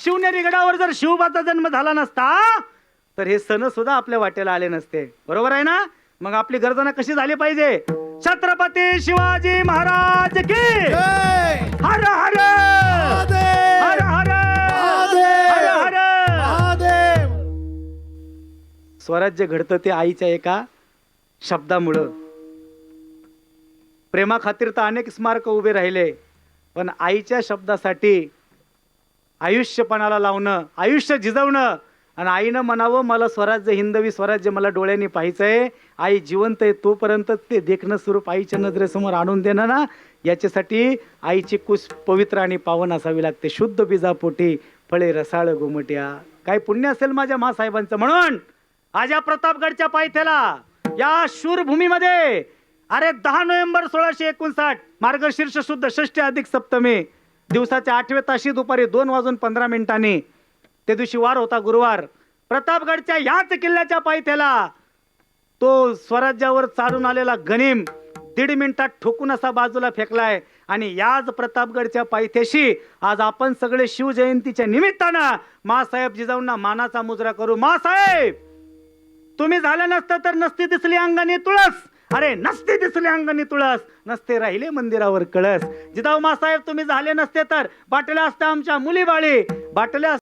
शिवनेरी गडावर जर शिवबाचा जन्म झाला नसता तर हे सण सुद्धा आपल्या वाटेला आले नसते. बरोबर आहे ना? मग आपली गर्जना कशी झाली पाहिजे? छत्रपती शिवाजी महाराज की हर हर हर हर हर हर. स्वराज्य घडतं ते आईच्या एका शब्दामुळं. प्रेमा खातीर तर अनेक स्मारक उभे राहिले, पण आईच्या शब्दासाठी आयुष्यपणाला लावणं, आयुष्य झिजवणं आणि आईनं म्हणावं मला स्वराज्य, हिंदवी स्वराज्य मला डोळ्यांनी पाहायचंय, आई जिवंत आहे तोपर्यंत ते देखणं स्वरूप आईच्या नजरेसमोर आणून देणं ना, याच्यासाठी आईची कुस पवित्र आणि पावन असावी लागते. शुद्ध बीजापोटी फळे रसाळ गोमट्या. काय पुण्य असेल माझ्या मासाहेबांचं. म्हणून आज या प्रतापगडच्या पायथ्याला या शूरभूमीमध्ये अरे 10 नोव्हेंबर 1659 मार्गशीर्ष शुद्ध षष्टी अधिक सप्तमी दिवसाच्या 8व्या ताशी दुपारी 2:15 त्या दिवशी वार होता गुरुवार. प्रतापगडच्या याच किल्ल्याच्या पायथ्याला तो स्वराज्यावर चालून आलेला गनिम 1.5 मिनिटात ठोकून असा बाजूला फेकलाय. आणि याच प्रतापगडच्या पायथ्याशी आज आपण सगळे शिवजयंतीच्या निमित्तानं मासाहेब जिजाऊंना मानाचा मुजरा करू. मासाहेब तुम्ही झालं नसतं तर नसती दिसली अंगाने तुळस, अरे नसते दिसले अंगाने तुळस, नसते राहिले मंदिरावर कळस. जिजाऊ मासाहेब तुम्ही झाले नसते तर बाटल्या असत्या आमच्या मुली बाळी, बाटल्या